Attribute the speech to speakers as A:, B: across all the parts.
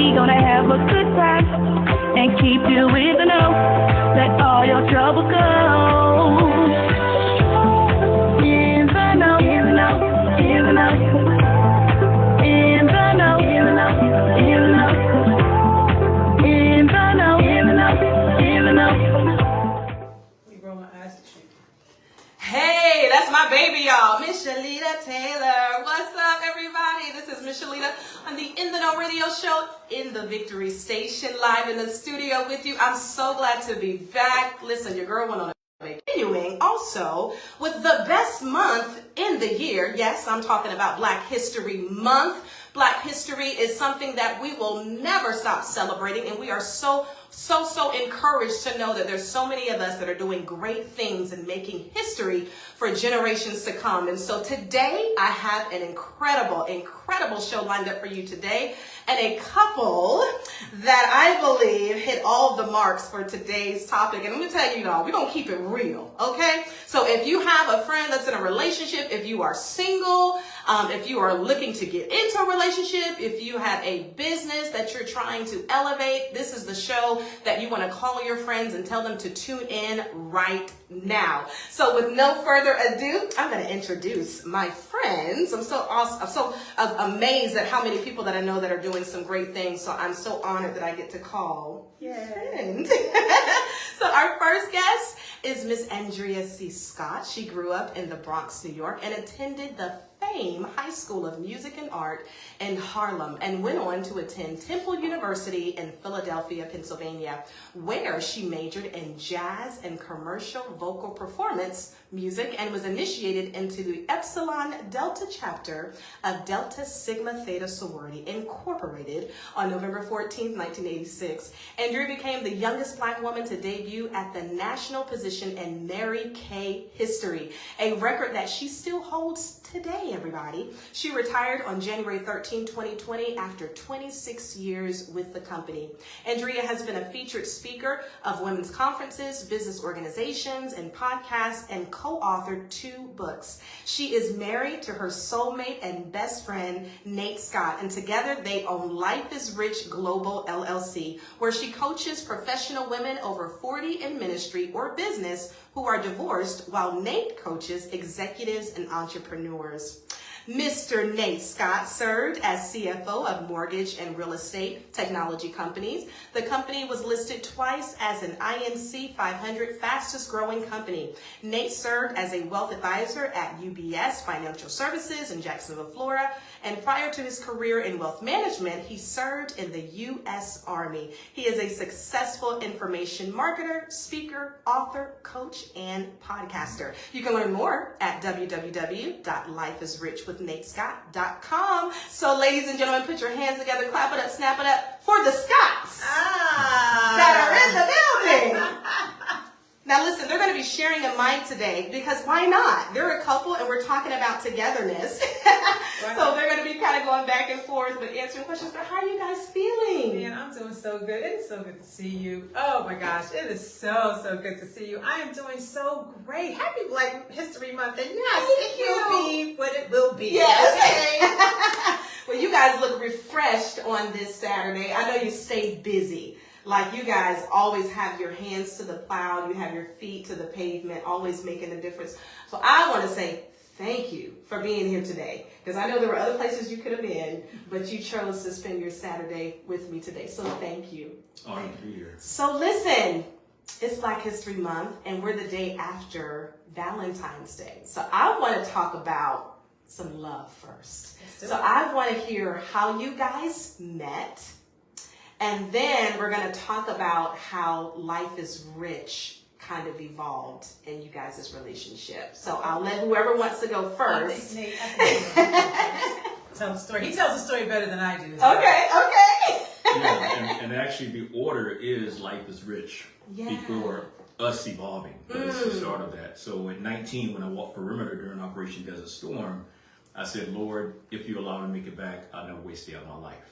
A: we gonna have a good time and keep you with the know. Let all your trouble go. In the know, in the know, in the know. In the know, in the know, in the know. In the know, in the know, in the know.
B: We roll my eyes at you.
C: Hey, that's my baby, y'all. Michellita Taylor. What's up, everybody? This is Michellita on the In the Know Radio Show in the Victory Station, live in the studio with you. I'm so glad to be back. Listen, your girl went on a continuing also with the best month in the year. Yes, I'm talking about Black History Month. Black history is something that we will never stop celebrating, and we are so encouraged to know that there's so many of us that are doing great things and making history for generations to come. And so today I have an incredible show lined up for you today, and a couple that I believe hit all the marks for today's topic. And let me tell you, y'all, we're going to keep it real, okay? So if you have a friend that's in a relationship, if you are single, if you are looking to get into a relationship, if you have a business that you're trying to elevate, this is the show that you want to call your friends and tell them to tune in right now. So with no further ado, I'm going to introduce my friends. I'm so awesome. I'm so amazed at how many people that I know that are doing some great things. So I'm so honored that I get to call friends. So our first guest is Miss Andrea C. Scott. She grew up in the Bronx, New York, and attended the Fame High School of Music and Art in Harlem, and went on to attend Temple University in Philadelphia, Pennsylvania, where she majored in jazz and commercial vocal performance music and was initiated into the Epsilon Delta chapter of Delta Sigma Theta Sorority Incorporated on November 14, 1986. Andrea became the youngest Black woman to debut at the national position in Mary Kay history, a record that she still holds today, everybody. She retired on January 13, 2020 after 26 years with the company. Andrea has been a featured speaker of women's conferences, business organizations, and podcasts, and co-authored 2 books. She is married to her soulmate and best friend, Nate Scott, and together they own Life is Rich Global LLC, where she coaches professional women over 40 in ministry or business who are divorced, while Nate coaches executives and entrepreneurs. Mr. Nate Scott served as CFO of mortgage and real estate technology companies. The company was listed twice as an INC 500 fastest growing company. Nate served as a wealth advisor at UBS Financial Services in Jacksonville, Florida. And prior to his career in wealth management, he served in the U.S. Army. He is a successful information marketer, speaker, author, coach, and podcaster. You can learn more at www.lifeisrichwithnatescott.com. So ladies and gentlemen, put your hands together, clap it up, snap it up for the Scotts that are in the building. Now listen, they're going to be sharing a mic today because why not? They're a couple and we're talking about togetherness. So they're going to be kind of going back and forth but answering questions. But how are you guys feeling?
B: Man, I'm doing so good. It is so good to see you. Oh my gosh, it is so good to see you. I am doing so great. Happy Black History Month. And yes, it will be what it will be.
C: Yes.
B: Okay.
C: Well, you guys look refreshed on this Saturday. I know you stayed busy. Like you guys always have your hands to the plow, you have your feet to the pavement, always making a difference. So I want to say thank you for being here today, because I know there were other places you could have been, but you chose to spend your Saturday with me today. So thank you.
D: Honored to be here.
C: So listen, it's Black History Month, and we're the day after Valentine's Day. So I want to talk about some love first. So I want to hear how you guys met. And then we're going to talk about how Life is Rich kind of evolved in you guys' relationship. So I'll let whoever wants to go first.
B: I think tell the story. He tells the story better than I do.
C: Okay.
D: Yeah, and actually the order is Life is Rich before us evolving. It's the start of that. So at 19, when I walked perimeter during Operation Desert Storm, I said, Lord, if you allow me to make it back, I'll never waste a day of my life.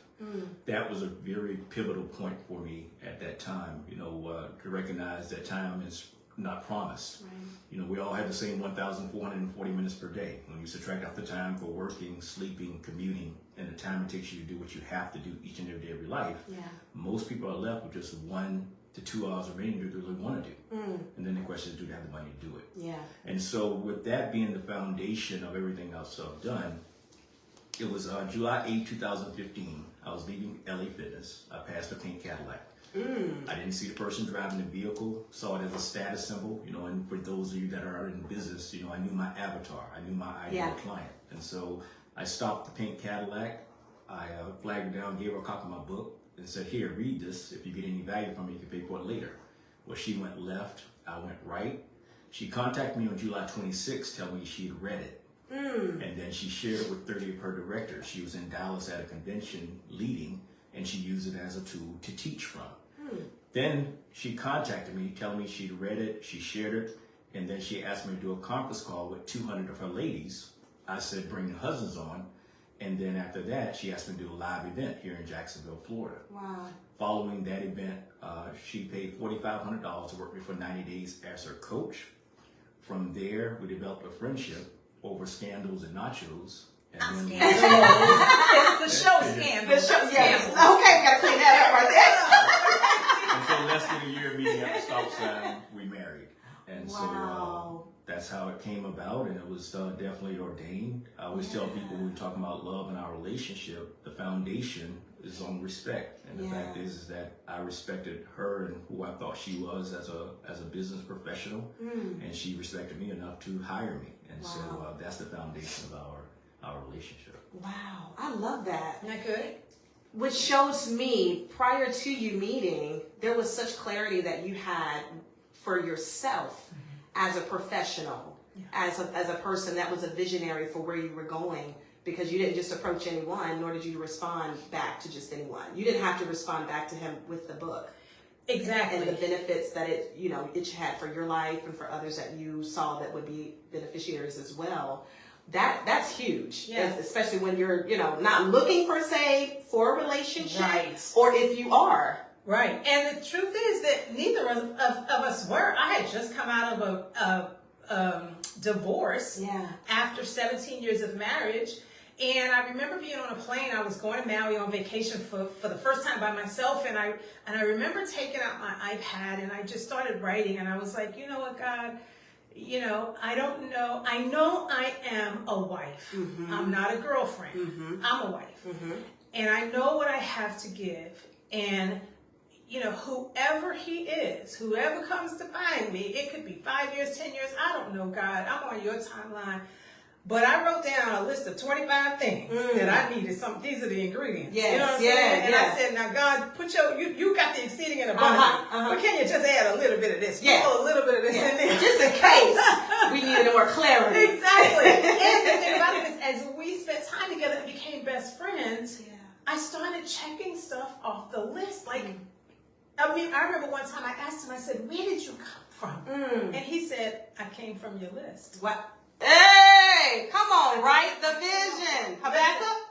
D: That was a very pivotal point for me at that time, to recognize that time is not promised. Right. We all have the same 1,440 minutes per day. When you subtract out the time for working, sleeping, commuting, and the time it takes you to do what you have to do each and every day of your life,
C: Yeah.
D: most people are left with just 1 to 2 hours remaining to do what they want to do. And then the question is, do they have the money to do it?
C: Yeah.
D: And so with that being the foundation of everything else I've done, it was July 8, 2015. I was leaving LA Fitness. I passed a pink Cadillac. I didn't see the person driving the vehicle, saw it as a status symbol, you know, and for those of you that are in business, you know, I knew my avatar, I knew my ideal client. And so I stopped the pink Cadillac, I flagged her down, gave her a copy of my book, and said, here, read this. If you get any value from it, you can pay for it later. Well, she went left, I went right. She contacted me on July 26th, telling me she had read it. And then she shared it with 30 of her directors. She was in Dallas at a convention leading, and she used it as a tool to teach from. Then she contacted me, telling me she'd read it, she shared it, and then she asked me to do a conference call with 200 of her ladies. I said, bring your husbands on. And then after that, she asked me to do a live event here in Jacksonville, Florida.
C: Wow.
D: Following that event, she paid $4,500 to work with me for 90 days as her coach. From there, we developed a friendship over scandals and nachos. And then
B: It's the show scandal.
C: The show, yeah. Okay, we gotta clean that up right there.
D: And so less than a year meeting at the stop sign, we married. And
C: Wow.
D: so that's how it came about, and it was definitely ordained. I always tell people when we're talking about love and our relationship, the foundation is on respect. And the fact is that I respected her and who I thought she was as a business professional, and she respected me enough to hire me. And so that's the foundation of our relationship.
C: Wow, I love that.
B: Isn't that good?
C: Which shows me, prior to you meeting, there was such clarity that you had for yourself as a professional, as a person that was a visionary for where you were going, because you didn't just approach anyone, nor did you respond back to just anyone. You didn't have to respond back to him with the book.
B: Exactly.
C: And the benefits that it had for your life and for others that you saw that would be beneficiaries as well. That's huge.
B: Yeah.
C: Especially when you're, not looking for a relationship.
B: Right.
C: Or if you are.
B: Right. And the truth is that neither of us were. I had just come out of a divorce after 17 years of marriage. And I remember being on a plane. I was going to Maui on vacation for the first time by myself. And I remember taking out my iPad and I just started writing. And I was like, you know what, God? I don't know. I know I am a wife. I'm not a girlfriend. I'm a wife. And I know what I have to give. And, whoever he is, whoever comes to find me, it could be 5 years, 10 years. I don't know, God. I'm on your timeline. But I wrote down a list of 25 things that I needed. These are the ingredients.
C: Yes,
B: you know what I'm saying? And I said, now God, put you got the exceeding and abundant. But can you just add a little bit of this?
C: Yeah.
B: Put a little bit of this in there.
C: Just in case we needed more clarity.
B: Exactly. And the thing about it is, as we spent time together and became best friends, I started checking stuff off the list. I remember one time I asked him, I said, where did you come from? And he said, I came from your list.
C: What? Hey, come on, write the vision. Habakkuk?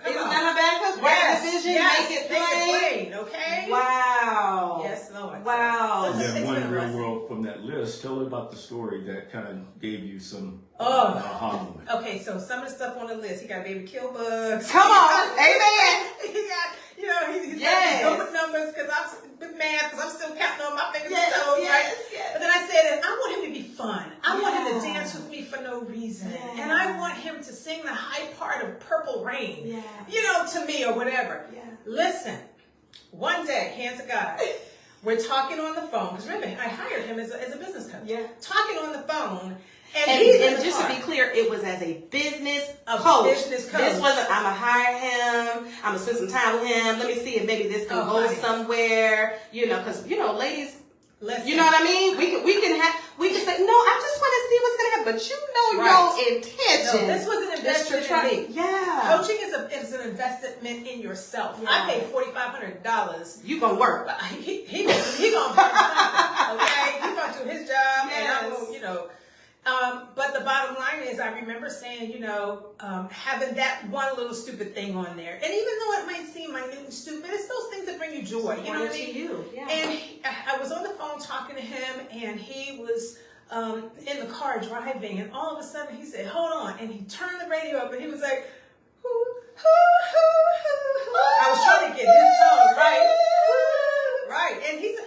C: Isn't that Habakkuk? Write the vision, make it plain.
B: Okay?
C: Wow.
B: Yes, Lord.
C: Wow.
D: And then one real world from that list, tell her about the story that kind of gave you some aha moment.
B: Okay, so some of the stuff on the list, he got baby kill bugs.
C: Come on, amen.
B: He got, he's got these numbers because I'm with math, because I'm still counting on my fingers and toes, right?
C: Yes.
B: But then I said, and I want him to be fun. I want him to dance with me for no reason.
C: Yeah.
B: And I want him to sing the high part of Purple Rain,
C: Yeah.
B: to me or whatever.
C: Yeah.
B: Listen, one day, hands of God, we're talking on the phone, because remember, I hired him as a business coach.
C: Yeah.
B: Talking on the phone, and
C: just to be clear, it was as a business
B: coach.
C: coach. This wasn't, I'm going to hire him, I'm going to spend some time with him, let me see if maybe this can go somewhere, because, ladies,
B: listen.
C: you know what I mean? We can say, no, I just want to see what's going to happen, but your intention.
B: No, this was an investment in me.
C: Yeah.
B: Coaching is an investment in yourself. I paid $4,500.
C: You going to work.
B: He going to do something, okay? He going to do his job, and I'm going to, but the bottom line is, I remember saying, having that one little stupid thing on there. And even though it might seem minute and stupid, it's those things that bring you joy. You know what I mean?
C: Yeah.
B: And I was on the phone talking to him, and he was in the car driving, and all of a sudden he said, hold on. And he turned the radio up, and he was like, who? I was trying to get his tone right. Right. And he's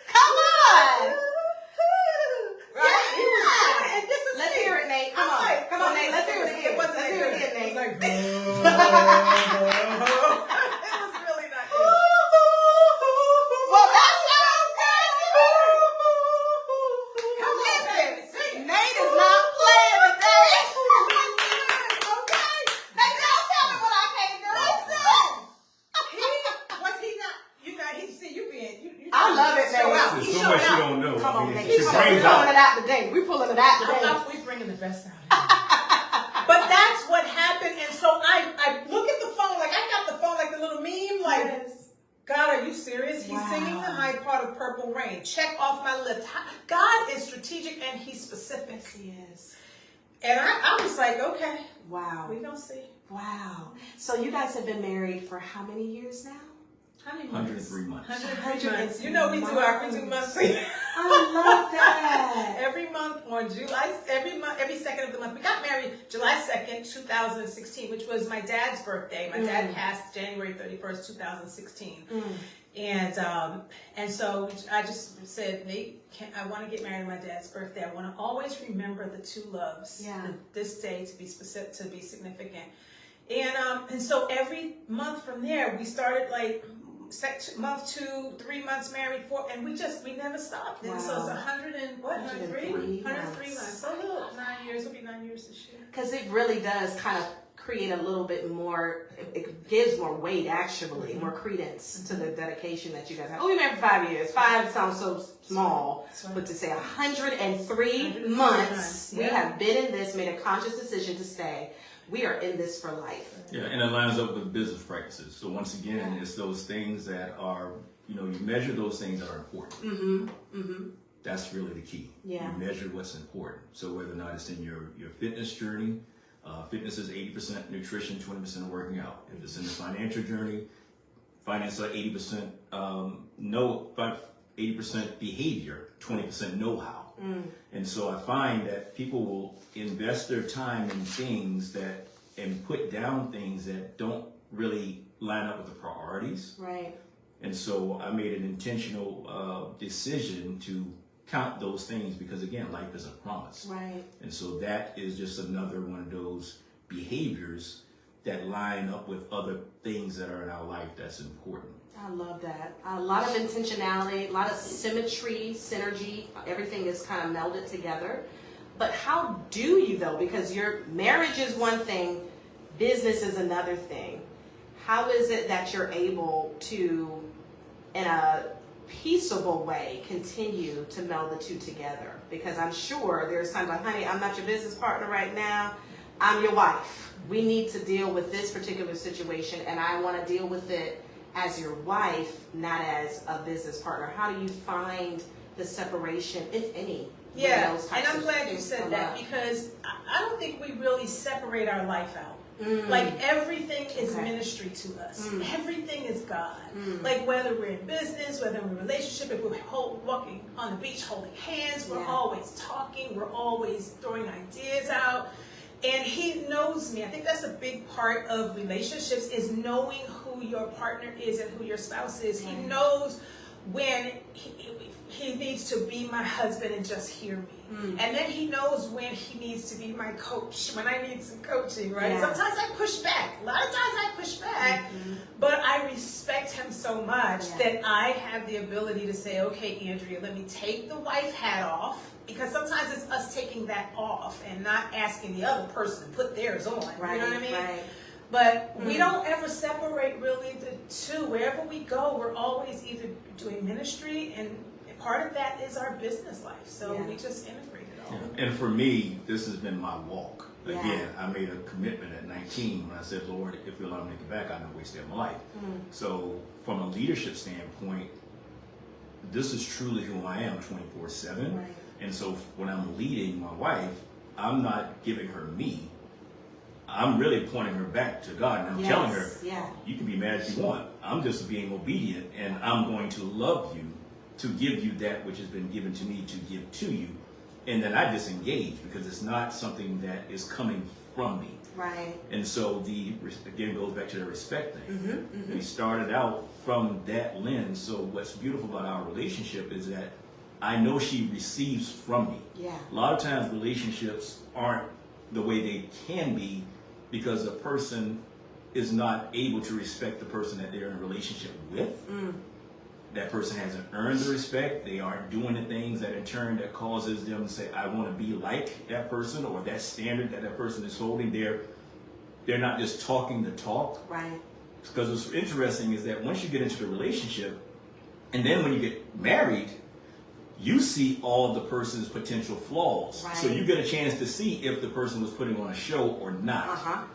C: Come on.
B: right. He was trying, and this is
C: Let's
B: me.
C: hear it, Nate. Come on.
B: Like,
C: Come on, Nate. Let's hear it again.
B: It wasn't
C: Let's
B: that
C: hear it
B: good.
C: again, Nate.
B: It was like, it was really not good.
C: Well, that's what I'm saying.
B: Come on,
C: Listen,
B: baby, sing it.
C: Nate is not playing today.
B: Okay.
C: Hey, don't tell me what I can't do. Listen.
B: Was he not? You know, he see you being. You
C: I love it,
B: show
C: baby.
B: out.
D: There's
B: He
D: so
B: showed
D: much you
B: out.
D: don't know.
C: Come on,
D: I mean,
C: Nate.
D: she
C: We're
D: brings
C: pulling
D: out.
C: it out today. We're pulling it out today.
B: We bringing the best out of him. But that's what happened, and so I look at the phone like I got the phone like the little meme, like.
C: Yes.
B: God, are you serious? He's singing the high part of Purple Rain. Check off my list. God is strategic and he's specific.
C: Yes, he is.
B: And I was like, okay,
C: Wow.
B: we gonna see.
C: Wow. So you guys have been married for how many years now?
B: How many months?
D: 103 months.
B: 103 months. You know we do monthly.
C: I love that.
B: Every month on July, every second of the month. We got married July 2nd, 2016, which was my dad's birthday. My dad passed January 31st, 2016. And so I just said, Nate, I want to get married on my dad's birthday. I want to always remember the two loves.
C: Yeah.
B: This day to be specific, to be significant. And so every month from there, we started like month 2, 3 months married, 4, and we never stopped. And so it's 103 months. So a little 9 years. It'll be 9 years this year.
C: Because it really does kind of create a little bit more, it gives more weight actually, more credence to the dedication that you guys have. Oh, we married for 5 years. 5 sounds so small, but to say 103 months, we have been in this, made a conscious decision to stay. We are in this for life.
D: Yeah, and it lines up with business practices. So once again, it's those things that are, you measure those things that are important. That's really the key.
C: Yeah.
D: You measure what's important. So whether or not it's in your fitness journey, fitness is 80% nutrition, 20% working out. If it's in the financial journey, finance are 80% 80% behavior, 20% know-how. And so I find that people will invest their time in things and put down things that don't really line up with the priorities.
C: Right.
D: And so I made an intentional decision to count those things because, again, life is a promise.
C: Right.
D: And so that is just another one of those behaviors that line up with other things that are in our life that's important.
C: I love that. A lot of intentionality, a lot of symmetry, synergy. Everything is kind of melded together. But how do you, though? Because your marriage is one thing, business is another thing. How is it that you're able to, in a peaceable way, continue to meld the two together? Because I'm sure there's times like, honey, I'm not your business partner right now. I'm your wife. We need to deal with this particular situation, and I want to deal with it as your wife, not as a business partner. How do you find the separation, if any?
B: Yeah, and I'm glad you said that because I don't think we really separate our life out. Like everything is ministry to us. Everything is God. Like whether we're in business, whether we're in a relationship, if we're walking on the beach holding hands, we're always talking, we're always throwing ideas out. And he knows me. I think that's a big part of relationships is knowing who your partner is and who your spouse is. He knows when he needs to be my husband and just hear me. And then he knows when he needs to be my coach, when I need some coaching, right? Yeah. Sometimes I push back. A lot of times I push back, but I respect him so much that I have the ability to say, okay, Andrea, let me take the wife hat off. Because sometimes it's us taking that off and not asking the other person to put theirs on. Right, you know what I mean? Right. But we don't ever separate really the two. Wherever we go, we're always either doing ministry, and part of that is our business life. So we just integrate it all.
D: Yeah. And for me, this has been my walk. Again, I made a commitment at 19 when I said, Lord, if you allow me to get back, I'm not wasting my life. So from a leadership standpoint, this is truly who I am 24/7. Right. And so when I'm leading my wife, I'm not giving her me. I'm really pointing her back to God. And I'm telling her, you can be mad if you want. I'm just being obedient, and I'm going to love you to give you that which has been given to me to give to you. And then I disengage because it's not something that is coming from me.
C: Right.
D: And so again, goes back to the respect thing.
C: Mm-hmm, mm-hmm.
D: We started out from that lens. So what's beautiful about our relationship is that I know she receives from me.
C: Yeah.
D: A lot of times relationships aren't the way they can be because a person is not able to respect the person that they're in a relationship with.
C: Mm.
D: That person hasn't earned the respect. They aren't doing the things that in turn that causes them to say, I want to be like that person, or that standard that person is holding. They're not just talking the talk.
C: Right.
D: Because what's interesting is that once you get into the relationship, and then when you get married, you see all the person's potential flaws.
C: Right.
D: So you get a chance to see if the person was putting on a show or not.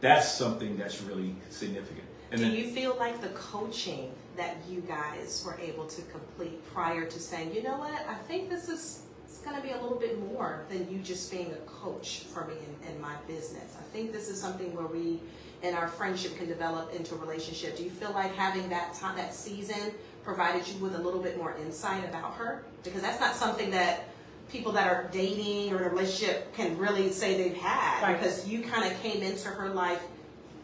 D: That's something that's really significant. And
C: do you feel like the coaching that you guys were able to complete prior to saying, you know what, I think this is going to be a little bit more than you just being a coach for me in my business. I think this is something where we, in our friendship, can develop into a relationship. Do you feel like having that time, that season, provided you with a little bit more insight about her? Because that's not something that people that are dating or in a relationship can really say they've had. Right. Because you kind of came into her life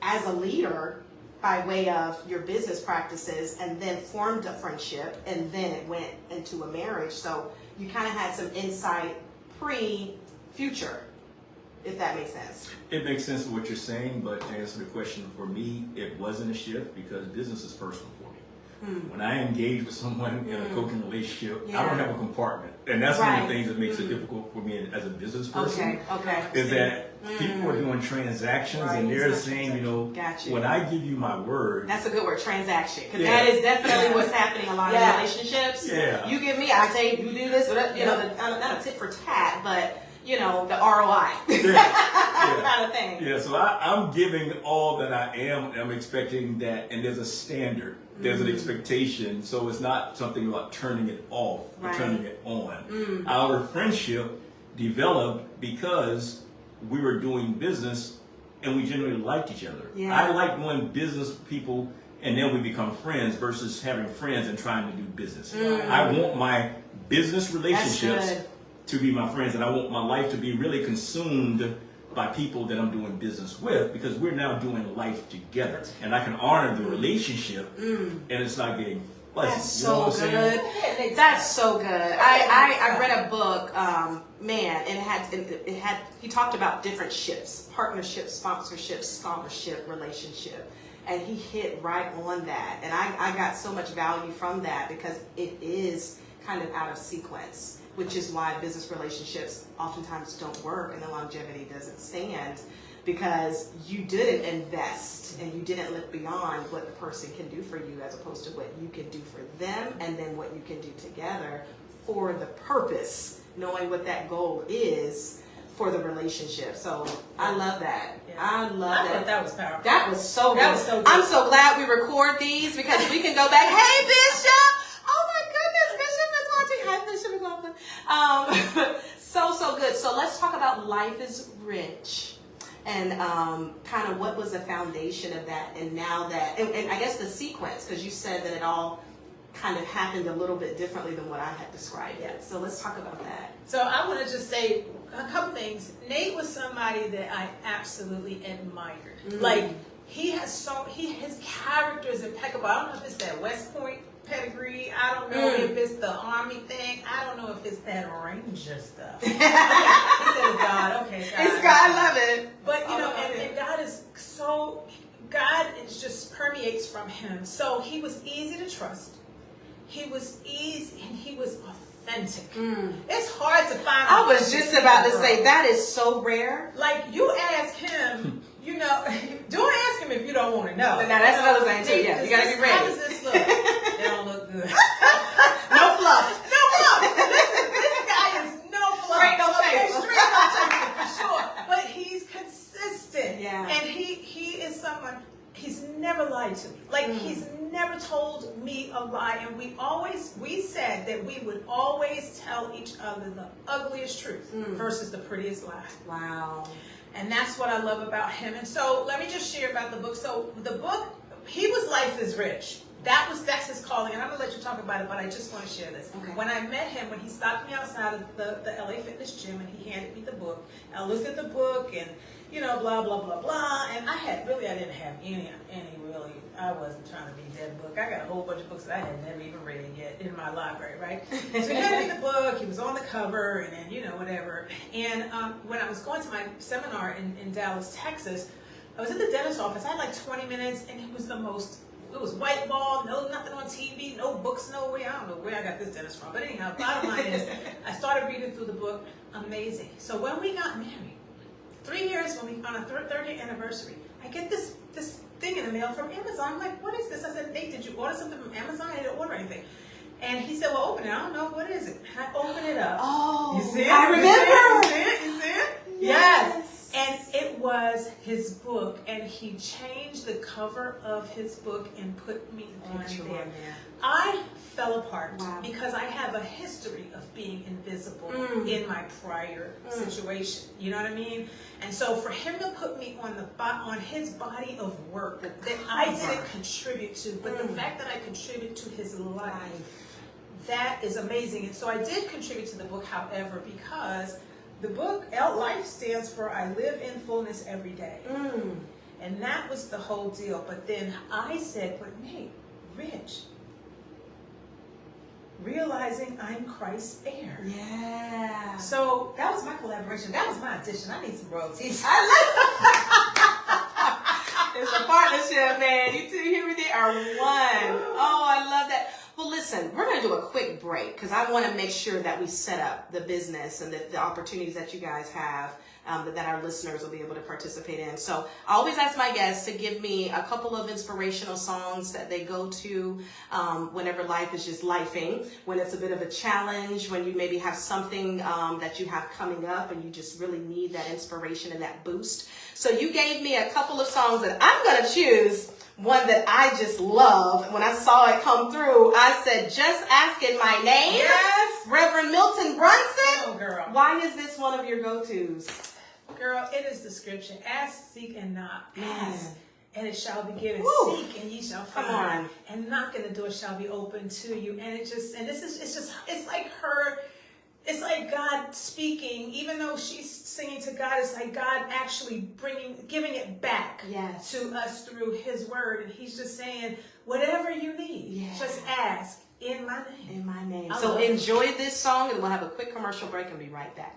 C: as a leader by way of your business practices, and then formed a friendship, and then it went into a marriage. So you kind of had some insight pre-future, if that makes sense.
D: It makes sense what you're saying, but to answer the question, for me, it wasn't a shift because business is personal for me. When I engage with someone in a coaching relationship, I don't have a compartment. And that's one of the things that makes it difficult for me as a business person. Is that people are doing transactions and they're saying, you know, when I give you my word.
C: That's a good word, transaction. Because that is definitely what's happening a lot in relationships.
D: Yeah.
C: You give me, I say, you do this, or that, you know, not a tit for tat, but, you know, the ROI kind of thing.
D: Yeah, so I'm giving all that I am. I'm expecting that, and there's a standard. There's an expectation, so it's not something about turning it off or turning it on. Our friendship developed because we were doing business and we generally liked each other. I like doing business with people and then we become friends versus having friends and trying to do business. I want my business relationships to be my friends, and I want my life to be really consumed by people that I'm doing business with, because we're now doing life together, and I can honor the relationship, and it's not getting fuzzy.
C: That's so good. That's so good. I read a book, man, and it had he talked about different ships: partnership, sponsorship, scholarship, relationship, and he hit right on that, and I got so much value from that because it is kind of out of sequence, which is why business relationships oftentimes don't work and the longevity doesn't stand, because you didn't invest and you didn't look beyond what the person can do for you as opposed to what you can do for them, and then what you can do together for the purpose, knowing what that goal is for the relationship. So I love that. I love that.
B: I thought that was powerful.
C: That was so good.
B: That was so good.
C: I'm so glad we record these because we can go back. Hey, Bishop! Oh my goodness, Bishop is watching. Hi, Bishop McLaughlin. So good. So let's talk about Life is Rich, and kind of what was the foundation of that, and now that, and I guess the sequence, because you said that it all kind of happened a little bit differently than what I had described it. So let's talk about that.
B: So I want to just say a couple things. Nate was somebody that I absolutely admired. Like, his character is impeccable. I don't know if it's that West Point pedigree. I don't know if it's the Army thing. I don't know if it's that Ranger stuff. He says God. Okay, God.
C: It's God. I love it.
B: But, you know, and God is so, God is just permeates from him. So he was easy to trust. He was easy, and he was authentic. It's hard to find.
C: I was just about to say, that is so rare.
B: Like, you ask him, you know, don't ask him if you don't want to know.
C: Now that's another thing too. Yeah, you gotta be ready.
B: How does this look? It don't look good.
C: No fluff.
B: No fluff. Listen, this guy is no fluff.
C: Straight no chaser.
B: Straight no chaser for sure. But he's consistent.
C: Yeah.
B: And he is someone. He's never lied to me. Like, he's never told me a lie. And we said that we would always tell each other the ugliest truth versus the prettiest lie.
C: Wow.
B: And that's what I love about him. And so let me just share about the book. So the book, he was Life is Rich. That's his calling. And I'm going to let you talk about it, but I just want to share this.
C: Okay.
B: When I met him, when he stopped me outside of the LA Fitness gym and he handed me the book, I looked at the book and you know, blah, blah, blah, blah. And I didn't have any really, I wasn't trying to read that book. I got a whole bunch of books that I had never even read yet in my library, right? So he had me the book, he was on the cover, and then, you know, whatever. And when I was going to my seminar in Dallas, Texas, I was at the dentist's office. I had like 20 minutes, and it was white wall, nothing on TV, no books, no way. I don't know where I got this dentist from. But anyhow, bottom line is, I started reading through the book. Amazing. So when we got married, 3 years, on our 30th anniversary, I get this thing in the mail from Amazon. I'm like, what is this? I said, Nate, did you order something from Amazon? I didn't order anything. And he said, well, open it. I don't know. What is it? And I open it up.
C: Oh,
B: you see it?
C: I remember.
B: You see it? Yes. And it was his book, and he changed the cover of his book and put me on there. I fell apart because I have a history of being invisible in my prior situation. You know what I mean? And so for him to put me on his body of work that I didn't contribute to, but the fact that I contribute to his life, that is amazing. And so I did contribute to the book, however, because the book, Life, stands for I live in fullness every day. And that was the whole deal. But then I said, but Nate, Rich, realizing I'm Christ's heir.
C: Yeah.
B: So that was my collaboration. That was my addition. I need some royalties.
C: It's a partnership, man. You two here with it are one. Oh, I love that. Well, listen, we're going to do a quick break because I want to make sure that we set up the business and the opportunities that you guys have that our listeners will be able to participate in. So I always ask my guests to give me a couple of inspirational songs that they go to whenever life is just lifing, when it's a bit of a challenge, when you maybe have something that you have coming up and you just really need that inspiration and that boost. So you gave me a couple of songs that I'm going to choose. One that I just love. When I saw it come through, I said, just asking my name.
B: Yes.
C: Reverend Milton Brunson.
B: Oh, girl.
C: Why is this one of your go-tos?
B: Girl, it is the scripture. Ask, seek, and knock. Ask, and it shall be given.
C: Woo.
B: Seek, and ye shall find.
C: Come on.
B: And knock, and the door shall be open to you. And it's like her. It's like God speaking, even though she's singing to God, it's like God actually giving it back to us through his word. And he's just saying, whatever you need, just ask in my name.
C: In my name. So enjoy this song, and we'll have a quick commercial break and be right back.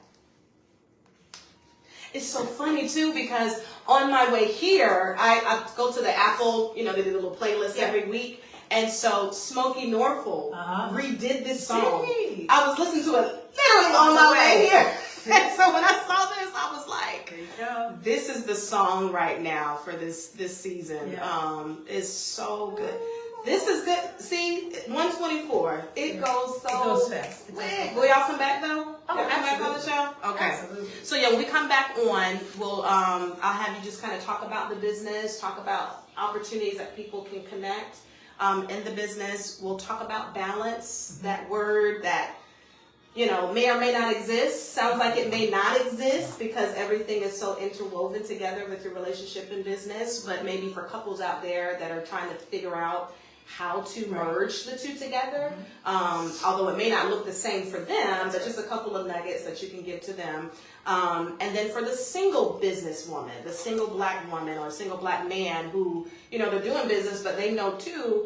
C: It's so funny, too, because on my way here, I go to the Apple, they do a little playlist every week. And so Smokey Norfolk redid this song.
B: See?
C: I was listening to it literally on my way here. And so when I saw this, I was like, this is the song right now for this season. Yeah. It's so good. This is good. See, 124. It goes so
B: fast.
C: quick. Will y'all come back though? Come back on the show? Okay. Absolutely. So when we come back on, we'll I'll have you just kind of talk about the business, talk about opportunities that people can connect in the business. We'll talk about balance, that word that may or may not exist. Sounds like it may not exist because everything is so interwoven together with your relationship and business. But maybe for couples out there that are trying to figure out how to merge the two together, although it may not look the same for them, but just a couple of nuggets that you can give to them. And then for the single businesswoman, the single black woman or single black man who, they're doing business, but they know too,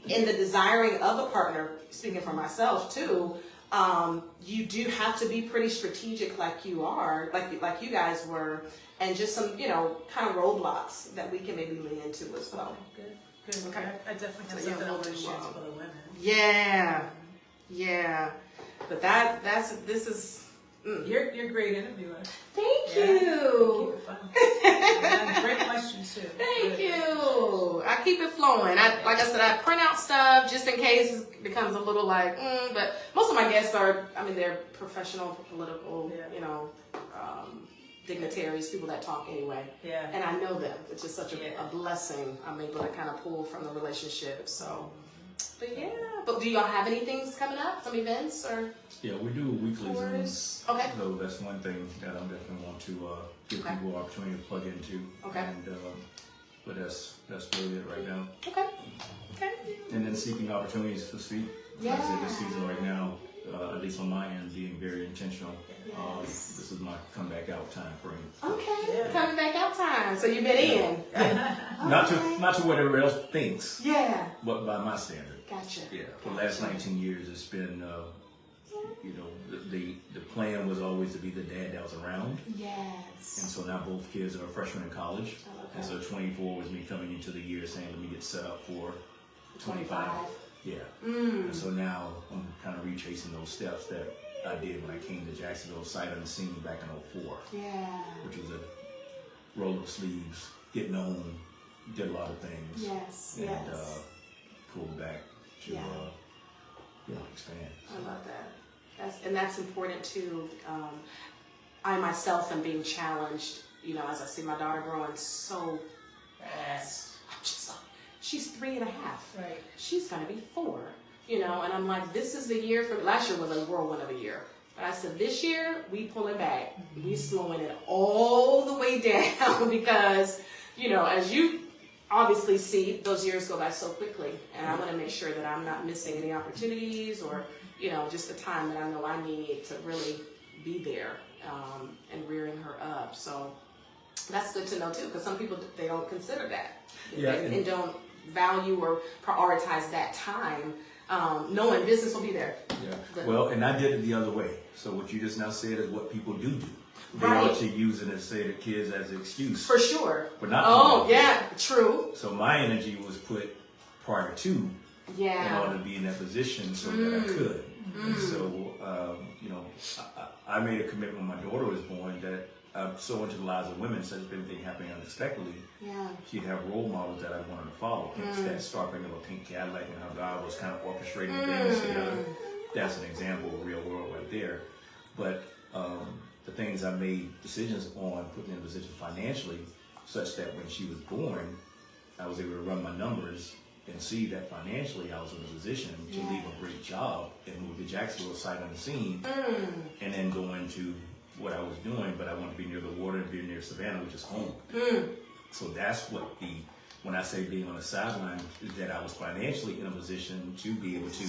C: in the desiring of a partner, speaking for myself too, you do have to be pretty strategic like you are, like you guys were, and just some, kind of roadblocks that we can maybe lean into as well.
B: Good. Okay. I definitely have something over the sheds for the women.
C: Yeah. But this is.
B: You're a great interviewer.
C: Thank you.
B: Keep it fun. Great questions too.
C: Thank you. I keep it flowing. Like I said, I print out stuff just in case it becomes a little like, but most of my guests they're professional, political, dignitaries, people that talk anyway. Yeah. And I know them, which is such a blessing. I'm able to kind of pull from the relationship. So, but do y'all have any things coming up? Some events or?
D: Yeah, we do weekly Zooms.
C: Okay.
D: So that's one thing that I definitely want to give people an opportunity to plug into.
C: Okay.
D: And but that's really it right now.
C: Okay.
D: And then seeking opportunities to speak.
C: Yeah.
D: Like I said, this season right now, at least on my end, being very intentional.
C: Yes.
D: This is my come back out time frame.
C: Okay, coming back out time. So you've been in.
D: Not to what everyone else thinks.
C: Yeah.
D: But by my standard.
C: Gotcha.
D: Yeah. For the last 19 years, it's been, you know, the plan was always to be the dad that was around.
C: Yes.
D: And so now both kids are freshmen in college. And so 24 was me coming into the year saying, let me get set up for 25. Yeah. And so now I'm kind of retracing those steps that I did when I came to Jacksonville, sight unseen back in 04.
C: Yeah. Which
D: was a roll up the sleeves, get known, did a lot of things.
C: Yes.
D: And pulled back to expand.
C: I love that. That's important too. I myself am being challenged, you know, as I see my daughter growing so fast. She's 3.5.
B: Right.
C: She's gonna be 4. You know, and I'm like, this is the year for, last year was a whirlwind of a year. But I said, this year, we pulling back. We slowing it all the way down because, you know, as you obviously see, those years go by so quickly. And I want to make sure that I'm not missing any opportunities or, you know, just the time that I know I need to really be there and rearing her up. So that's good to know too, because some people, they don't consider that.
D: Yeah,
C: and don't value or prioritize that time. Knowing business will be there.
D: Yeah. Well, and I did it the other way. So what you just now said is what people do. They
C: Right.
D: ought to use it and say the kids as an excuse.
C: For sure.
D: But not.
C: Oh, yeah, true.
D: So my energy was put prior to in order to be in that position so that I could. And so, you know, I made a commitment when my daughter was born that I'm so into the lives of women, such if anything happening unexpectedly, she'd have role models that I wanted to follow. Hence that starting of a pink Cadillac and how God was kind of orchestrating things together. That's an example of real world right there. But the things I made decisions on, putting in a position financially, such that when she was born, I was able to run my numbers and see that financially I was in a position to leave a great job and move to Jacksonville sight unseen, and then go into what I was doing, but I wanted to be near the water and be near Savannah, which is home. So that's what when I say being on the sideline, is that I was financially in a position to be able to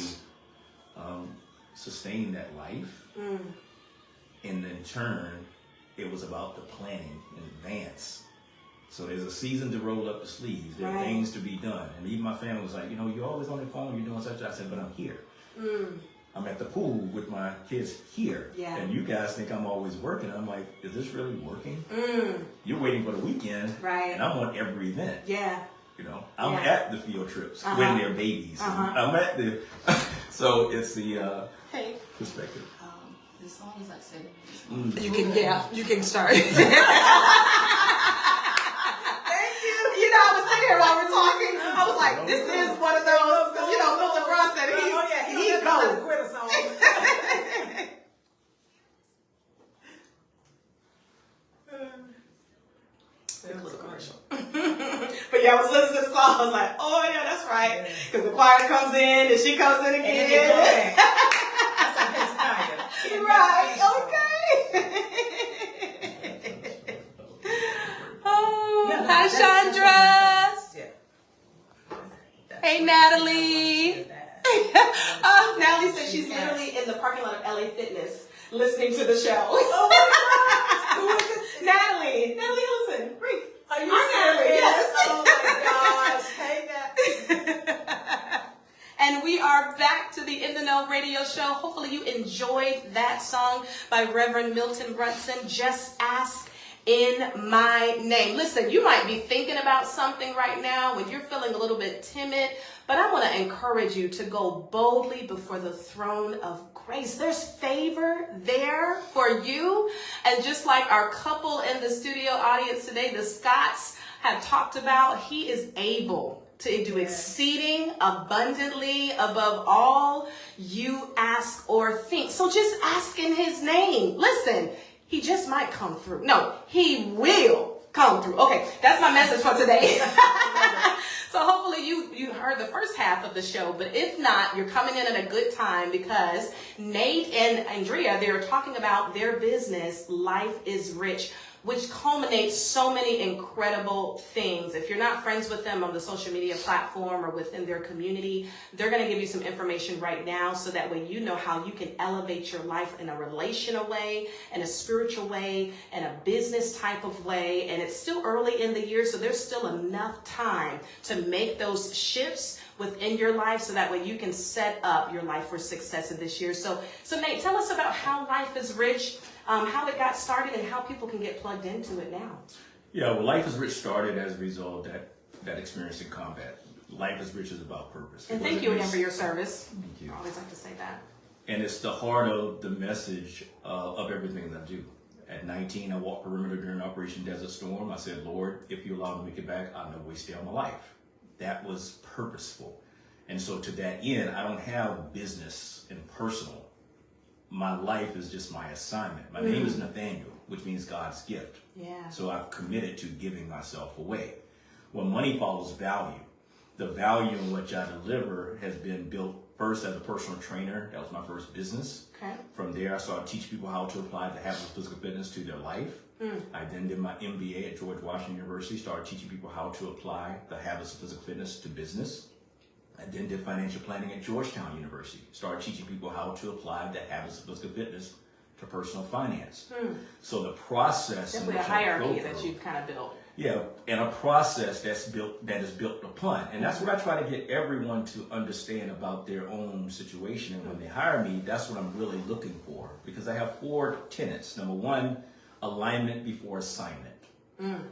D: sustain that life. And in turn, it was about the planning in advance. So there's a season to roll up the sleeves. There are things to be done. And even my family was like, you know, you're always on the phone, you're doing such. I said, but I'm here. I'm at the pool with my kids here. And you guys think I'm always working. I'm like, is this really working? You're waiting for the weekend. And I'm on every event. You know, I'm at the field trips when they're babies. I'm at the, so it's the perspective.
E: As long as I said
C: You can start. Thank you. You know, I was sitting here while we're talking. I was like, this is one of those, you know, Milton Ross said he goes. It was a commercial. But yeah, I was listening to the song. I was like, oh yeah, that's right. Because the choir comes in and she comes in again.
B: That's a Hezekiah.
C: Right, okay. Oh, hi, Chandra. Hey, Natalie. Natalie said she's literally in the parking lot of LA Fitness listening to the show. Oh my gosh. Who is it? Natalie. Natalie Ellison. Great.
B: Are you serious? Yes. Oh my gosh. Hey, Natalie.
C: And we are back to the In the Know radio show. Hopefully you enjoyed that song by Reverend Milton Brunson, Just Ask in My Name. Listen, you might be thinking about something right now when you're feeling a little bit timid, but I want to encourage you to go boldly before the throne of grace. There's favor there for you. And just like our couple in the studio audience today, the Scotts have talked about, he is able to do exceeding abundantly above all you ask or think. So just ask in his name. Listen, he just might come through. No, he will come through. Okay, that's my message for today. So hopefully you heard the first half of the show, but if not, you're coming in at a good time because Nate and Andrea, they're talking about their business, Life is Rich which culminates so many incredible things. If you're not friends with them on the social media platform or within their community, they're going to give you some information right now so that way you know how you can elevate your life in a relational way, in a spiritual way, in a business type of way. And it's still early in the year, so there's still enough time to make those shifts within your life so that way you can set up your life for success in this year. So Nate, tell us about how Life is Rich, how it got started, and how people can get plugged into it now.
D: Yeah, well, Life is Rich started as a result of that experience in combat. Life is Rich is about purpose.
C: And thank you again for your service.
D: Thank you.
C: I always like to say that.
D: And it's the heart of the message of everything that I do. At 19, I walked perimeter during Operation Desert Storm. I said, Lord, if you allow me to make it back, I'll never waste a day of my life. That was purposeful. And so to that end, I don't have business and personal. My life is just my assignment. My name is Nathaniel, which means God's gift.
C: Yeah.
D: So I've committed to giving myself away. Well, money follows value. The value in which I deliver has been built first as a personal trainer. That was my first business.
C: Okay.
D: From there, I started teaching people how to apply the habits of physical fitness to their life. I then did my MBA at George Washington University, started teaching people how to apply the habits of physical fitness to business. I then did financial planning at Georgetown University, started teaching people how to apply the habits of physical fitness to personal finance. So the process...
C: Definitely a hierarchy that you've kind of built.
D: Yeah, and a process that is built upon. And that's what I try to get everyone to understand about their own situation. And when they hire me, that's what I'm really looking for. Because I have 4 tenets. Number 1, alignment before assignment.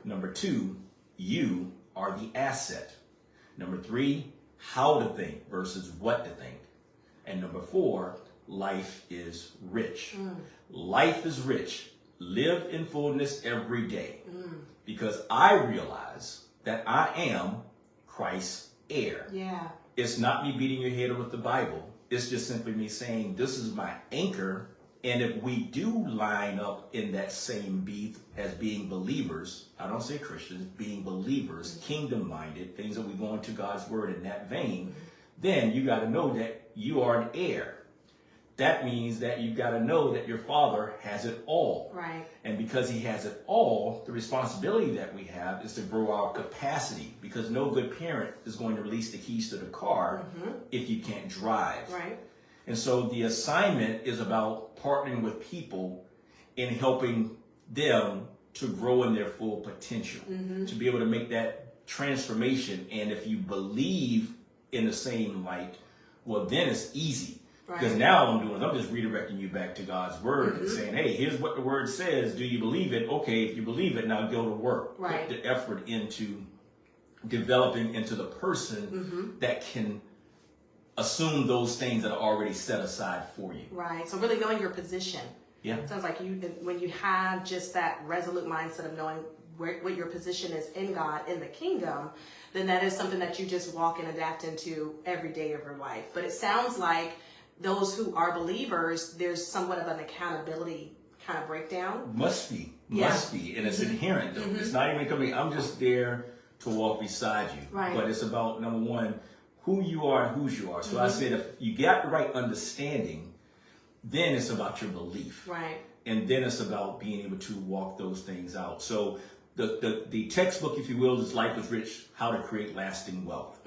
D: Number 2, you are the asset. Number 3, how to think versus what to think. And number 4, life is rich. Life is rich. Live in fullness every day. Because I realize that I am Christ's heir.
C: Yeah.
D: It's not me beating your head with the Bible. It's just simply me saying, this is my anchor. And if we do line up in that same beat as being believers, I don't say Christians, being believers, kingdom-minded, things that we go into God's word in that vein, then you got to know that you are an heir. That means that you've got to know that your Father has it all.
C: Right.
D: And because he has it all, the responsibility that we have is to grow our capacity, because no good parent is going to release the keys to the car if you can't drive.
C: Right.
D: And so the assignment is about partnering with people in helping them to grow in their full potential, to be able to make that transformation. And if you believe in the same light, well, then it's easy.
C: Right.
D: Because now what I'm doing is I'm just redirecting you back to God's word and saying, hey, here's what the word says. Do you believe it? Okay, if you believe it, now go to work.
C: Right.
D: Put the effort into developing into the person that can assume those things that are already set aside for you.
C: Right. So really knowing your position.
D: Yeah.
C: It sounds like when you have just that resolute mindset of knowing what your position is in God, in the kingdom, then that is something that you just walk and adapt into every day of your life. But it sounds like those who are believers, there's somewhat of an accountability kind of breakdown.
D: Must be. And it's inherent though. It's not even coming, I'm just there to walk beside you.
C: Right.
D: But it's about, number 1, who you are and whose you are. So I said, if you got the right understanding, then it's about your belief.
C: Right.
D: And then it's about being able to walk those things out. So the textbook, if you will, is Life is Rich, How to Create Lasting Wealth.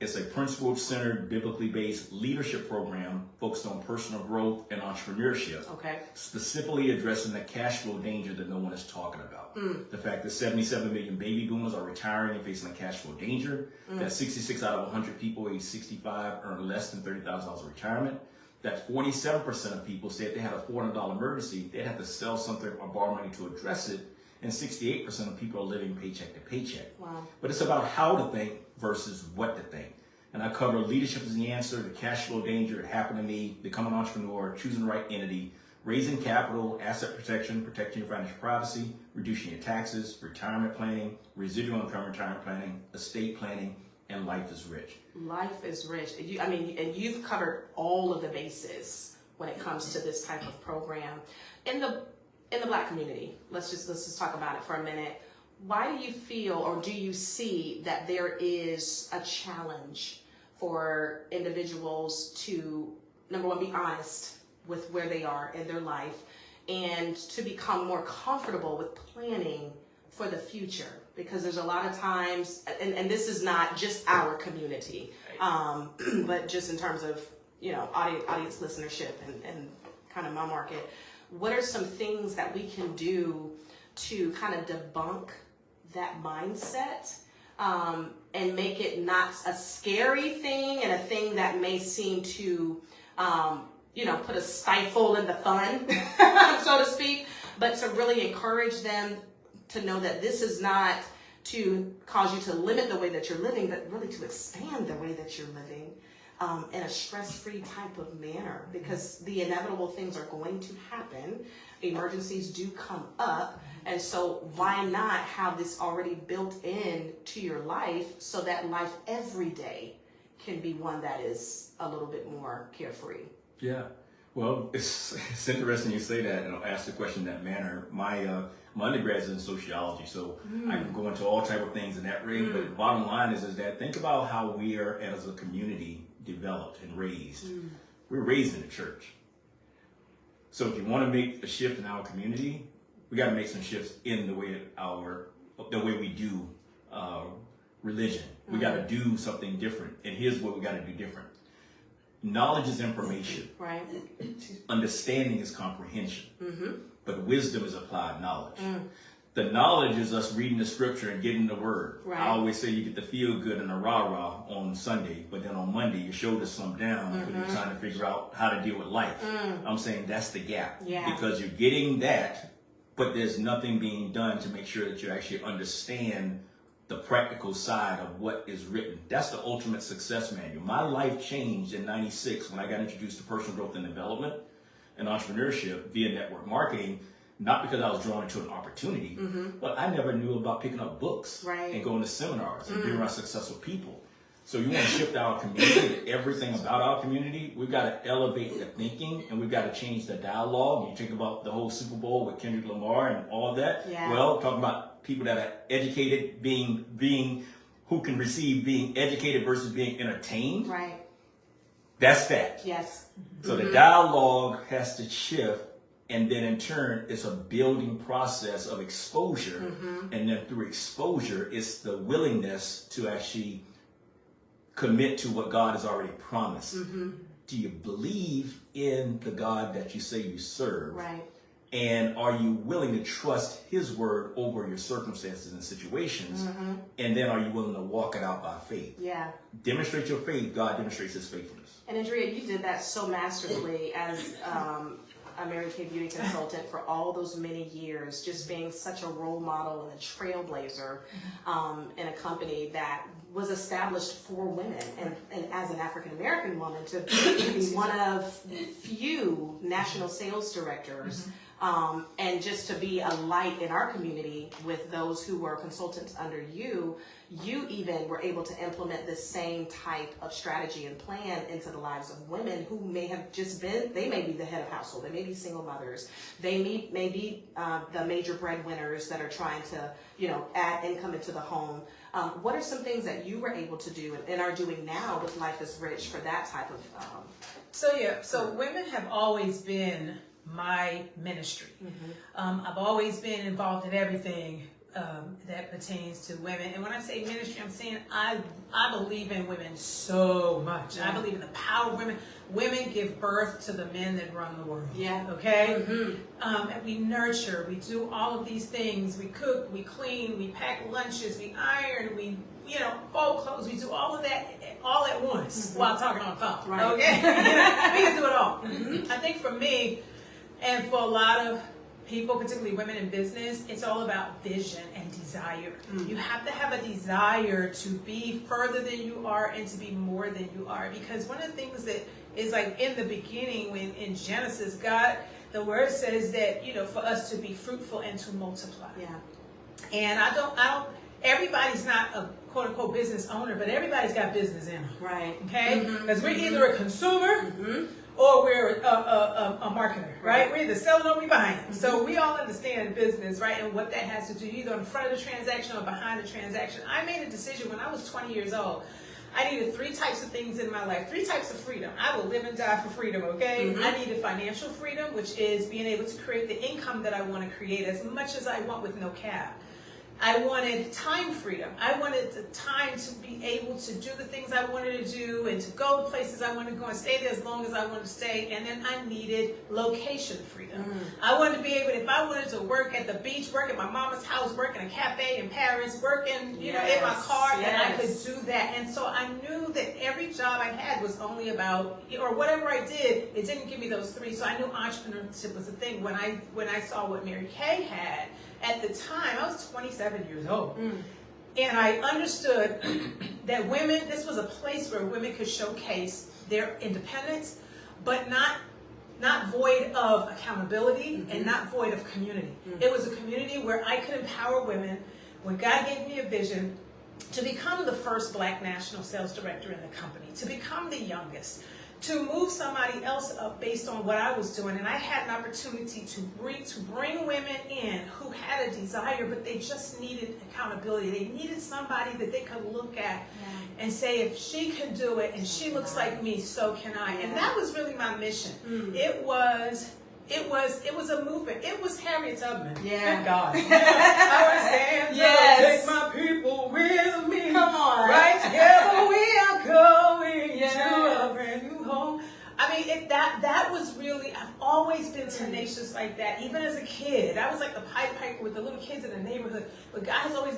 D: It's a principle-centered, biblically based leadership program focused on personal growth and entrepreneurship. Okay. Specifically addressing the cash flow danger that no one is talking about. The fact that 77 million baby boomers are retiring and facing a cash flow danger. That 66 out of 100 people age 65 earn less than $30,000 of retirement. That 47% of people say if they had a $400 emergency, they'd have to sell something or borrow money to address it. And 68% of people are living paycheck to paycheck. Wow. But it's about how to think versus what to think. And I cover leadership is the answer, the cash flow danger, it happened to me, become an entrepreneur, choosing the right entity, raising capital, asset protection, protecting your financial privacy, reducing your taxes, retirement planning, residual income retirement planning, estate planning, and life is rich. Life is rich.
C: And you've covered all of the bases when it comes to this type of program. In the Black community, let's just talk about it for a minute. Why do you feel, or do you see that there is a challenge for individuals to, number 1, be honest with where they are in their life, and to become more comfortable with planning for the future. Because there's a lot of times, and this is not just our community, but just in terms of, audience listenership and kind of my market, what are some things that we can do to kind of debunk that mindset and make it not a scary thing and a thing that may seem to, put a stifle in the fun, so to speak, but to really encourage them to know that this is not to cause you to limit the way that you're living, but really to expand the way that you're living in a stress-free type of manner, because the inevitable things are going to happen. Emergencies do come up, and so why not have this already built in to your life so that life every day can be one that is a little bit more carefree? Yeah.
D: Well, it's interesting you say that, and I'll ask the question in that manner. My undergrad's in sociology, so I can go into all type of things in that range. But the bottom line is that think about how we are as a community developed and raised. We're raised in the church. So if you want to make a shift in our community, we got to make some shifts in the way we do religion. We got to do something different. And here's what we got to do different. Knowledge is information. Right. Understanding is comprehension. But wisdom is applied knowledge. The knowledge is us reading the scripture and getting the word. Right. I always say you get the feel good and the rah-rah on Sunday, but then on Monday your shoulders slump down because you're trying to figure out how to deal with life. I'm saying that's the gap. Yeah. Because you're getting that, but there's nothing being done to make sure that you actually understand the practical side of what is written. That's the ultimate success manual. My life changed in '96 when I got introduced to personal growth and development and entrepreneurship via network marketing, not because I was drawn into an opportunity, but I never knew about picking up books and going to seminars and being around successful people. So you want to shift our community, everything about our community, we've got to elevate the thinking and we've got to change the dialogue. You think about the whole Super Bowl with Kendrick Lamar and all that. Yeah. Well, talking about people that are educated, being who can receive being educated versus being entertained. Right. That's that. Yes. So the dialogue has to shift, and then in turn, it's a building process of exposure. And then through exposure, it's the willingness to actually commit to what God has already promised. Do you believe in the God that you say you serve? Right. And are you willing to trust his word over your circumstances and situations? And then are you willing to walk it out by faith? Yeah. Demonstrate your faith, God demonstrates his faithfulness. And Andrea, you did that so masterfully as a Mary Kay beauty consultant for all those many years, just being such a role model and a trailblazer in a company that was established for women, and as an African-American woman to be one of few national sales directors, and just to be a light in our community with those who were consultants under you. You even were able to implement the same type of strategy and plan into the lives of women who may have just been, they may be the head of household, they may be single mothers, they may be the major breadwinners that are trying to, add income into the home. What are some things that you were able to do and are doing now with Life is Rich for that type of?
B: So women have always been my ministry. I've always been involved in everything that pertains to women. And when I say ministry, I'm saying I believe in women so much. Yeah. I believe in the power of women. Women give birth to the men that run the world. Yeah. Okay? And we nurture. We do all of these things. We cook, we clean, we pack lunches, we iron, we fold clothes. We do all of that all at once while talking on the phone. Right. Okay? We can do it all. I think for me, and for a lot of people, particularly women in business, it's all about vision and desire. You have to have a desire to be further than you are and to be more than you are. Because one of the things that is like in the beginning, when in Genesis, God, the word says that, for us to be fruitful and to multiply. Yeah. And I don't, everybody's not a quote unquote business owner, but everybody's got business in them. Right. Okay? Because we're either a consumer or we're a marketer, right? We're either selling or we're buying. So we all understand business, right? And what that has to do, either in front of the transaction or behind the transaction. I made a decision when I was 20 years old. I needed 3 types of things in my life, 3 types of freedom. I will live and die for freedom, okay? I needed financial freedom, which is being able to create the income that I want to create as much as I want with no cap. I wanted time freedom. I wanted the time to be able to do the things I wanted to do and to go to places I wanted to go and stay there as long as I wanted to stay. And then I needed location freedom. I wanted to be able, if I wanted to work at the beach, work at my mama's house, work in a cafe in Paris, work in, you know, in my car, and I could do that. And so I knew that every job I had was only about, or whatever I did, it didn't give me those 3. So I knew entrepreneurship was a thing. When I saw what Mary Kay had, at the time, I was 27 years old. And I understood that women, this was a place where women could showcase their independence, but not void of accountability and not void of community. It was a community where I could empower women, when God gave me a vision, to become the first Black national sales director in the company, to become the youngest, to move somebody else up based on what I was doing. And I had an opportunity to bring women in who had a desire, but they just needed accountability. They needed somebody that they could look at and say, if she can do it and she looks like me, so can I. And that was really my mission. It was a movement. It was Harriet Tubman. Thank God. I was saying, take my people with me. Come on. Right together we are going to a brand new home. I mean, that was really, I've always been tenacious like that. Even as a kid, I was like the Pied Piper with the little kids in the neighborhood. But God has always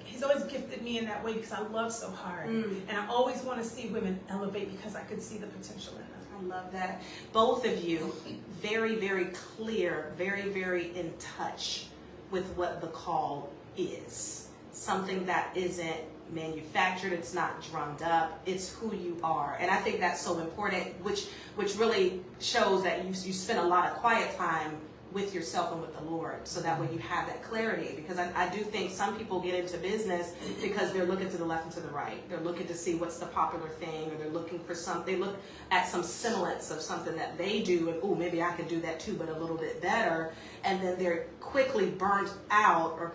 B: He's always gifted me in that way because I love so hard. And I always want to see women elevate because I could see the potential in them.
C: I love that. Both of you, very, very clear, very, very in touch with what the call is. Something that isn't manufactured, it's not drummed up, it's who you are. And I think that's so important, which really shows that you spend a lot of quiet time with yourself and with the Lord, so that way you have that clarity. Because I do think some people get into business because they're looking to the left and to the right. They're looking to see what's the popular thing, or they're looking for something. They look at some semblance of something that they do, and oh, maybe I can do that too, but a little bit better. And then they're quickly burnt out, or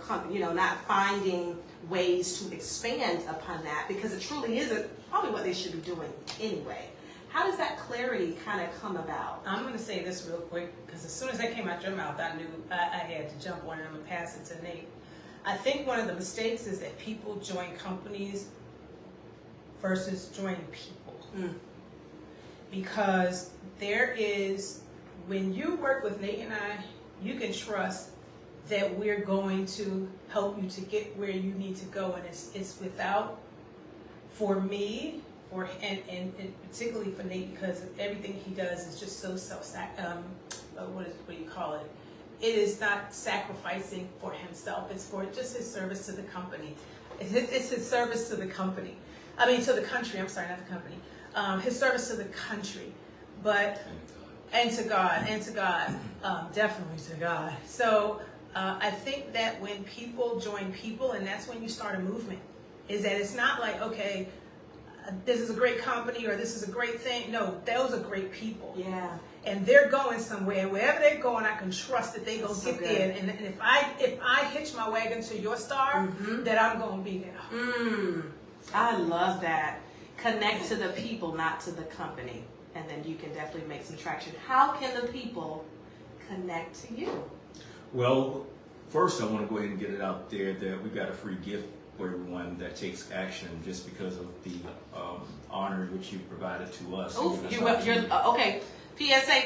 C: not finding ways to expand upon that, because it truly isn't probably what they should be doing anyway. How does that clarity kind of come about?
B: I'm going to say this real quick, because as soon as that came out your mouth, I knew I had to jump on it. I'm going to pass it to Nate. I think one of the mistakes is that people join companies versus join people. Because when you work with Nate and I, you can trust that we're going to help you to get where you need to go. And it's without, for me, and particularly for Nate, because everything he does is just so what do you call it? It is not sacrificing for himself. It's for just his service to the company. It's his service to the company. I mean, to the country. I'm sorry, not the company. His service to the country, and to God, definitely to God. So I think that when people join people, and that's when you start a movement, is that it's not like, okay, this is a great company or this is a great thing. No, those are great people.
C: Yeah.
B: And they're going somewhere. Wherever they're going, I can trust that they're going to get there. And if I hitch my wagon to your star, that I'm going to be there.
C: I love that. Connect to the people, not to the company. And then you can definitely make some traction. How can the people connect to you?
D: Well, first I want to go ahead and get it out there that we've got a free gift for everyone that takes action, just because of the honor which you provided to us.
C: Okay. PSA.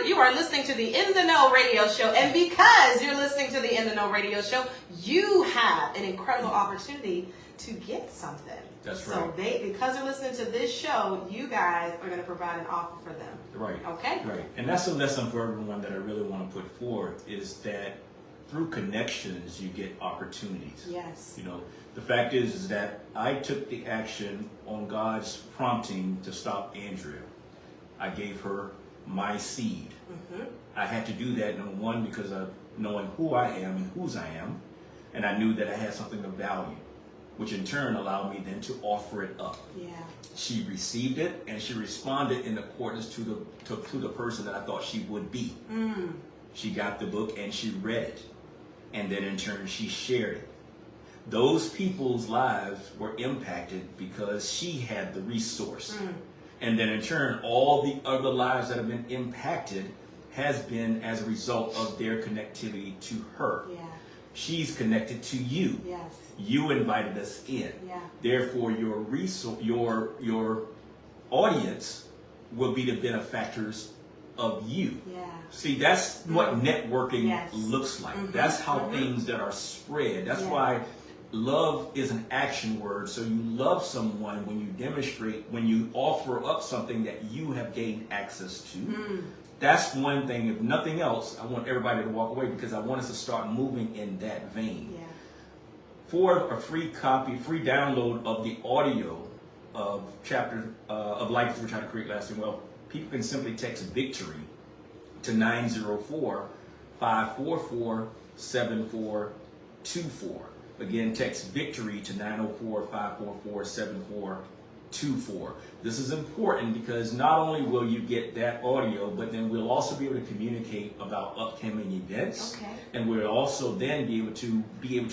C: You are listening to the In the Know radio show, and because you're listening to the In the Know radio show, you have an incredible opportunity to get something.
D: That's right.
C: So because they're listening to this show, you guys are going to provide an offer for them.
D: Right.
C: Okay.
D: Right. And that's a lesson for everyone that I really want to put forth, is that through connections you get opportunities.
C: Yes.
D: The fact is that I took the action on God's prompting to stop Andrea. I gave her my seed. I had to do that, number one, because of knowing who I am and whose I am, and I knew that I had something of value, which in turn allowed me then to offer it up.
C: Yeah.
D: She received it, and she responded in accordance to the person that I thought she would be. She got the book and she read it, and then in turn she shared it. Those people's lives were impacted because she had the resource. And then in turn, all the other lives that have been impacted has been as a result of their connectivity to her.
C: Yeah.
D: She's connected to you.
C: Yes.
D: You invited us in.
C: Yeah.
D: Therefore, your resource, your audience will be the benefactors of you.
C: Yeah.
D: See, that's what networking
C: Yes.
D: looks like. That's how things that are spread. That's why love is an action word. So you love someone when you demonstrate, when you offer up something that you have gained access to. That's one thing. If nothing else, I want everybody to walk away because I want us to start moving in that vein.
C: Yeah.
D: For a free copy, free download of the audio of chapter of Life as We're Trying to Create Lasting Wealth, people can simply text VICTORY to 904-544-7424. Again, text VICTORY to 904-544-7424. This is important because not only will you get that audio, but then we'll also be able to communicate about upcoming events.
C: Okay.
D: And we'll also then be able to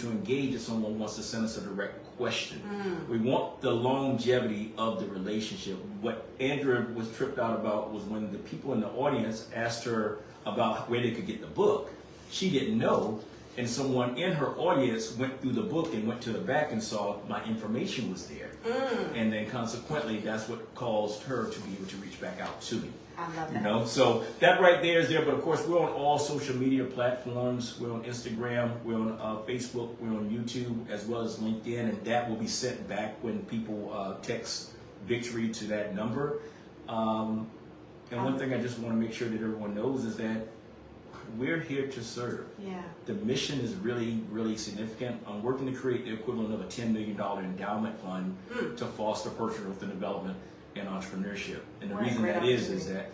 D: engage if someone wants to send us a direct question. We want the longevity of the relationship. What Andrea was tripped out about was when the people in the audience asked her about where they could get the book. She didn't know. And someone in her audience went through the book and went to the back and saw my information was there. And then consequently, that's what caused her to be able to reach back out to me.
C: I love that.
D: You know, so that right there is there. But of course, we're on all social media platforms. We're on Instagram, we're on Facebook, we're on YouTube, as well as LinkedIn. And that will be sent back when people text VICTORY to that number. And one thing I just want to make sure that everyone knows is that we're here to serve.
C: Yeah.
D: The mission is really, really significant. I'm working to create the equivalent of a $10 million endowment fund to foster personal growth and development and entrepreneurship. And the reason that is that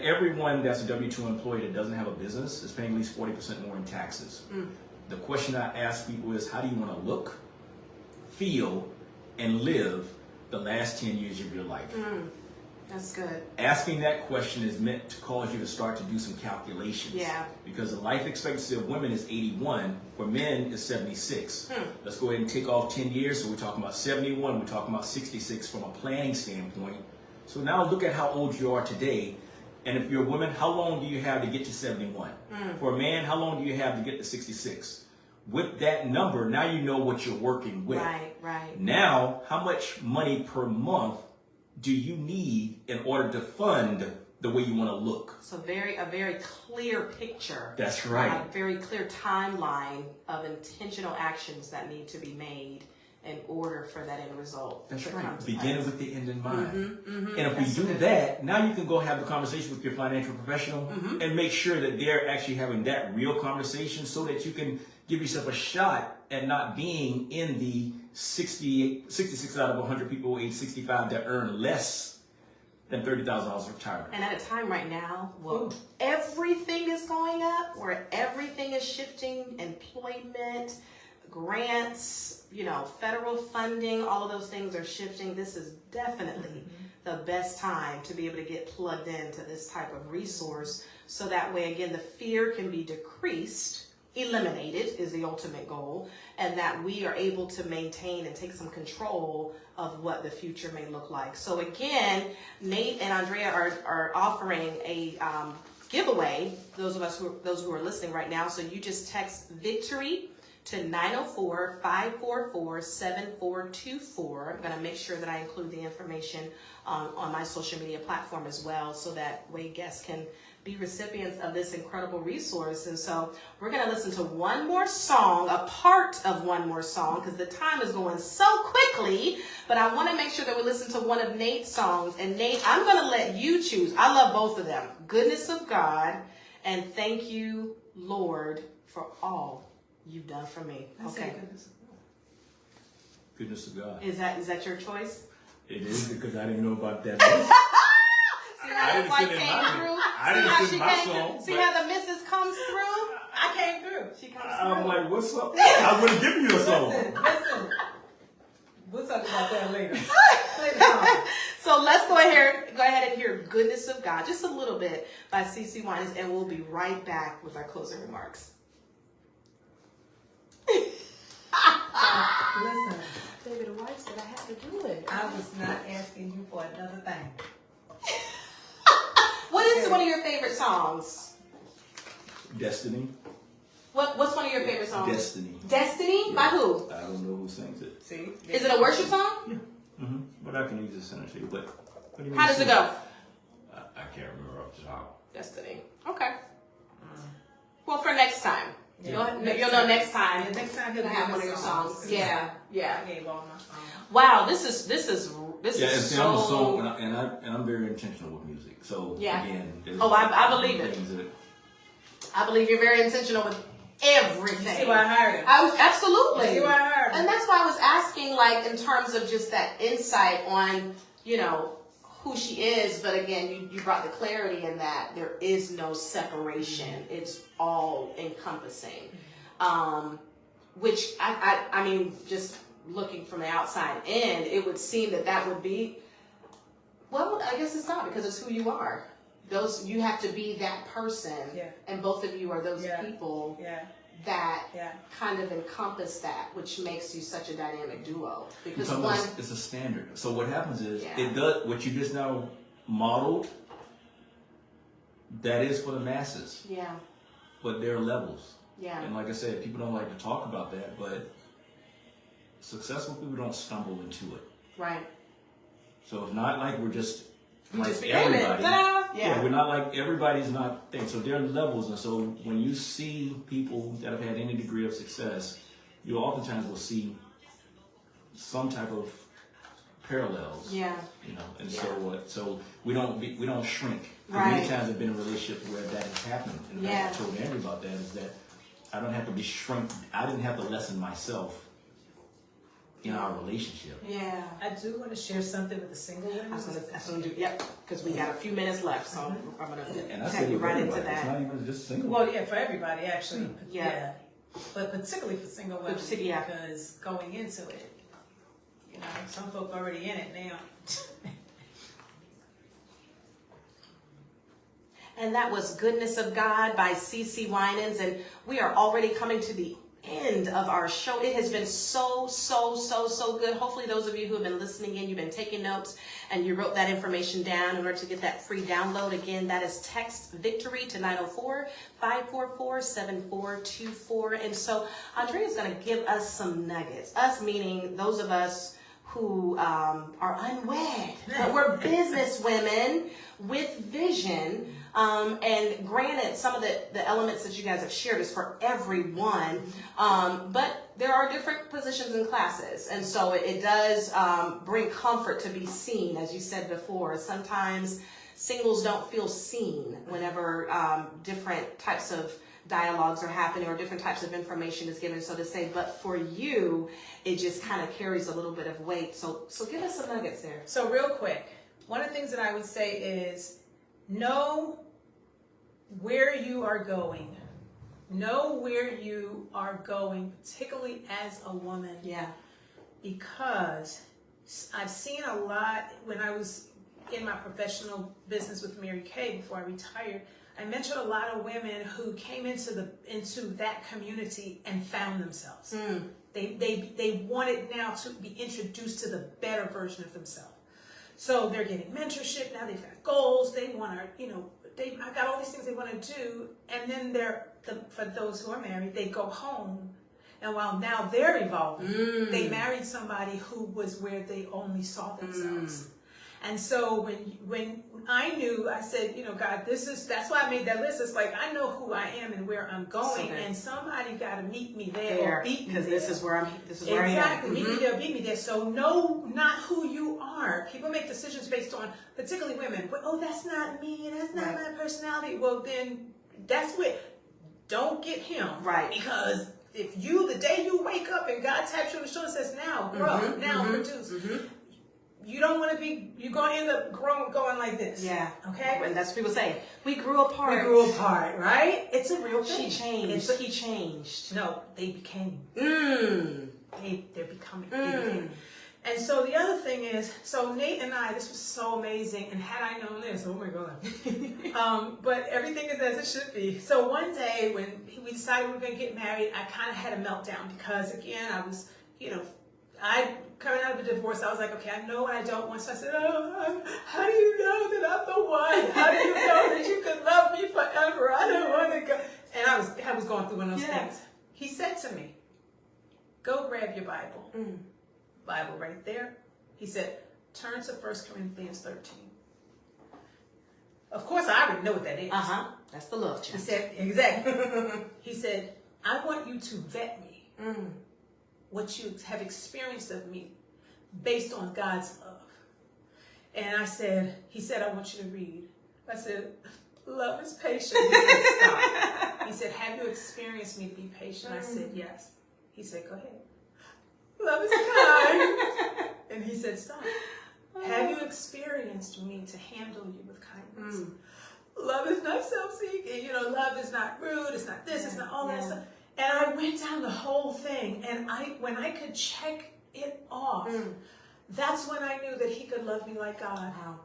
D: everyone that's a W-2 employee that doesn't have a business is paying at least 40% more in taxes. The question I ask people is, how do you want to look, feel, and live the last 10 years of your life?
C: That's good.
D: Asking that question is meant to cause you to start to do some calculations.
C: Yeah.
D: Because the life expectancy of women is 81, for men is 76. Let's go ahead and take off 10 years. So we're talking about 71, we're talking about 66 from a planning standpoint. So now look at how old you are today. And if you're a woman, how long do you have to get to 71? For a man, how long do you have to get to 66? With that number, now you know what you're working with.
C: Right.
D: Now, how much money per month do you need in order to fund the way you want to look?
C: So a very clear picture.
D: That's right.
C: A very clear timeline of intentional actions that need to be made in order for that end result.
D: That's
C: to
D: right.
C: come to
D: Beginning
C: pass.
D: with the end in mind. And if
C: That's
D: we do
C: good.
D: that, now you can go have the conversation with your financial professional and make sure that they're actually having that real conversation so that you can give yourself a shot at not being in the 66 out of 100 people age 65 that earn less than $30,000 retirement.
C: And at a time right now, well, everything is going up, where everything is shifting, employment, grants, federal funding, all of those things are shifting. This is definitely the best time to be able to get plugged into this type of resource. So that way, again, the fear can be decreased, eliminated is the ultimate goal, and that we are able to maintain and take some control of what the future may look like. So again, Nate and Andrea are offering a giveaway. Those who are listening right now. So you just text VICTORY to 904-544-7424. I'm going to make sure that I include the information on my social media platform as well, so that way guests can be recipients of this incredible resource. And so we're going to listen to one more song, a part of one more song, because the time is going so quickly, but I want to make sure that we listen to one of Nate's songs. And Nate, I'm going to let you choose. I love both of them. Goodness of God and Thank You, Lord, for all you've done for me. Okay.
D: Goodness of God.
C: Is that your choice?
D: It is, because I didn't know about that.
C: See how the wife came through?
D: I didn't sing my song.
C: See how the missus comes through?
B: I came through.
C: She comes through.
D: I'm like, what's up? I would have given you a song.
B: Listen. We'll talk about that later.
C: So let's go ahead and hear Goodness of God, just a little bit, by CC Winans, and we'll be right back with our closing remarks.
B: Listen,
C: David, the wife said I had to do it.
B: I was not asking you for another thing.
C: What is one of your favorite songs?
D: Destiny.
C: What's one of your favorite songs?
D: Destiny.
C: Destiny?
D: Yeah.
C: By who?
D: I don't know who sings it.
B: See?
C: Is it a worship song?
D: Yeah. But I can easily send it to you. But what do you mean?
C: How does it go?
D: I can't remember off the top.
C: Destiny. Okay. Well, for next time.
D: Yeah.
C: You'll know next time.
B: Yeah, next time he'll
C: have one of your songs. Yeah.
B: I gave all my songs.
C: Wow, this is
D: Yeah, and see,
C: so.
D: I'm a song, and I'm very intentional with music. So
C: Yeah.
D: again, there's
C: I believe it.
D: things that
C: I believe you're very intentional with everything.
B: You see why I hired him?
C: Absolutely.
B: You see why I hired him?
C: And that's why I was asking, like, in terms of just that insight on, who she is. But again, you brought the clarity in that there is no separation. It's all encompassing. Which I mean, just looking from the outside in, it would seem that would be, well, I guess it's not, because it's who you are. You have to be that person.
B: Yeah.
C: And both of you are those people that kind of encompass that, which makes you such a dynamic duo. Because
D: it's a standard. So what happens is it does what you just now modeled. That is for the masses. Yeah. But there are levels. Yeah. And like I said, people don't like to talk about that, but successful people don't stumble into it. Right. So it's not like we're just like everybody. Yeah, we're not like everybody's not thing. So there are levels, and so when you see people that have had any degree of success, you oftentimes will see some type of parallels. Yeah. And so we don't shrink. Right. Many times I've been in relationships where that has happened, and I told Andrea about that is that I don't have to be shrink. I didn't have to lessen myself in our relationship. Yeah.
B: I do want to share something with the single women.
C: That's what I'm going to do. Yep. Because we got a few minutes left, so I'm going to
D: take you
C: right into that.
D: It's not even just single.
B: Well, yeah, for everybody, actually. Yeah. But particularly for single women, because going into it, some folk already in it now.
C: And that was Goodness of God by CC Winans, and we are already coming to the end of our show. It has been so good. Hopefully those of you who have been listening in, you've been taking notes and you wrote that information down in order to get that free download. Again, that is text VICTORY to 904-544-7424. And so Andrea is going to give us some nuggets. Us meaning those of us who are unwed, but we're business women with vision. And granted, some of the elements that you guys have shared is for everyone, but there are different positions and classes. And so it does bring comfort to be seen, as you said before. Sometimes singles don't feel seen whenever different types of dialogues are happening or different types of information is given, so to say. But for you, it just kind of carries a little bit of weight. So give us some nuggets there.
B: So real quick, one of the things that I would say is know where you are going. Know where you are going, particularly as a woman. Yeah. Because I've seen a lot when I was in my professional business with Mary Kay before I retired. I mentored a lot of women who came into that community and found themselves. They wanted now to be introduced to the better version of themselves. So they're getting mentorship now. They've got goals. They want to, I got all these things they want to do, and then for those who are married, they go home, and while now they're evolving, they married somebody who was where they only saw themselves. And so when I knew, I said, God, that's why I made that list. It's like, I know who I am and where I'm going, and somebody got to meet me there or beat me there.
C: This is where I am.
B: Exactly. Meet me there, beat me there. So know not who you are. People make decisions based on, particularly women, that's not me, that's not my personality. Well, then that's what, don't get him. Right. Because if the day you wake up and God taps you on the shoulder and says, now grow, now produce. You don't want to be, you're going to end up going like this. Yeah. Okay?
C: And that's what people say. We grew apart.
B: We grew apart, right? It's a real thing.
C: She changed. He changed.
B: No, they became. They're becoming. And so the other thing is, so Nate and I, this was so amazing. And had I known this, oh my God. But everything is as it should be. So one day when we decided we were going to get married, I kind of had a meltdown because, again, I was, divorce, I was like, okay, I know what I don't want. So I said, how do you know that I'm the one? How do you know that you could love me forever? I don't want to go. And I was going through one of those things. He said to me, go grab your Bible. Bible right there. He said, turn to 1 Corinthians 13. Of course, I already know what that is.
C: That's the love chapter.
B: He said, exactly. He said, I want you to vet me. What you have experienced of me based on God's love. And he said, I want you to read. I said, love is patient. He said, stop. He said, have you experienced me to be patient? I said, yes. He said, go ahead. Love is kind. And he said, stop. Have you experienced me to handle you with kindness? Love is not self-seeking. Love is not rude. It's not this. It's not all that stuff. And I went down the whole thing. And when I could check it off, that's when I knew that he could love me like God.
C: Wow.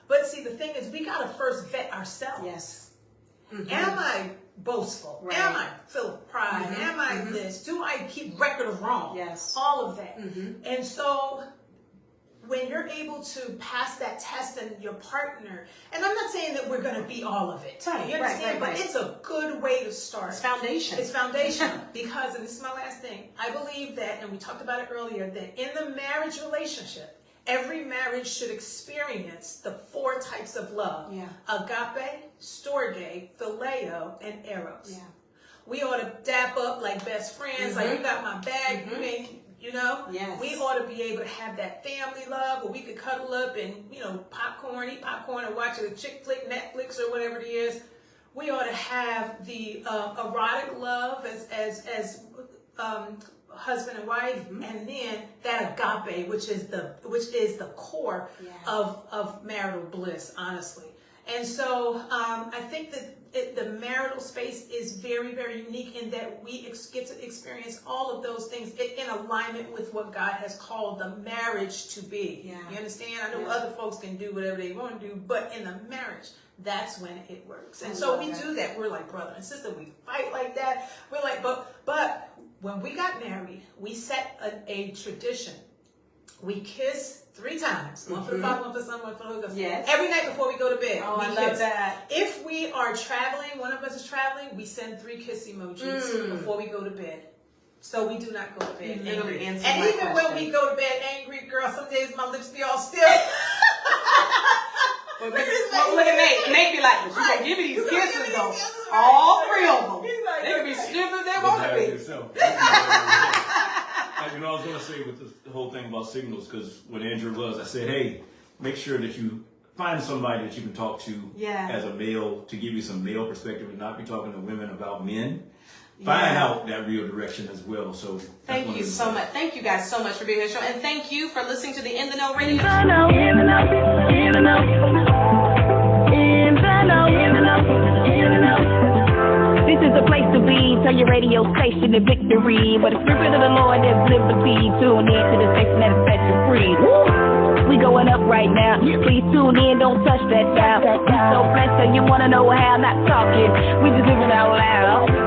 B: But see, the thing is, we got to first vet ourselves.
C: Yes.
B: Am I boastful?
C: Right.
B: Am I full of pride? Am I this? Do I keep record of wrong?
C: Yes.
B: All of that. And so when you're able to pass that test and your partner, and I'm not saying that we're going to be all of it.
C: Right,
B: you understand?
C: right.
B: But it's a good way to start.
C: It's foundation.
B: It's foundational. Because, and this is my last thing, I believe that, and we talked about it earlier, that in the marriage relationship, every marriage should experience the 4 types of love.
C: Yeah.
B: Agape, storge, phileo, and eros.
C: Yeah.
B: We ought to dap up like best friends, like you got my back, you ain't,
C: Yes.
B: We ought to be able to have that family love where we could cuddle up and, eat popcorn and watch a chick flick, Netflix or whatever it is. We ought to have the erotic love as husband and wife, and then that agape, which is the core of marital bliss, honestly. And so I think that the marital space is very, very unique in that we get to experience all of those things in alignment with what God has called the marriage to be. Yeah. You understand? I know other folks can do whatever they want to do, but in the marriage, that's when it works. And so we do that. We're like brother and sister. We fight like that. We're like, but when we got married, we set a tradition. We kiss 3 times. One for the Father, one for the Son, one for the Holy Ghost.
C: Yes.
B: Every night before we go to bed.
C: Oh,
B: we
C: I
B: kiss.
C: love that.
B: If we are traveling, one of us is traveling, we send 3 kiss emojis before we go to bed. So we do not go to bed angry. And even when we go to bed angry, girl, some days my lips be all stiff.
C: Look at Nate. Nate be like, but you gonna give me these kisses though. All 3 of them. They can be stiff as they want to be.
D: I was going to say with the whole thing about signals, because when Andrew was, I said, hey, make sure that you find somebody that you can talk to as a male to give you some male perspective and not be talking to women about men. Find out that real direction as well. So
C: thank you so much. Thank you guys so much for being on the show. And thank you for listening to the In the Know radio show.
A: This is a place to be. Turn your radio station to victory. But the Spirit of the Lord is liberty. Tune in to the station that will set you free. We going up right now. Please tune in. Don't touch that dial. We so blessed and you want to know how. Not talking. We just living out loud.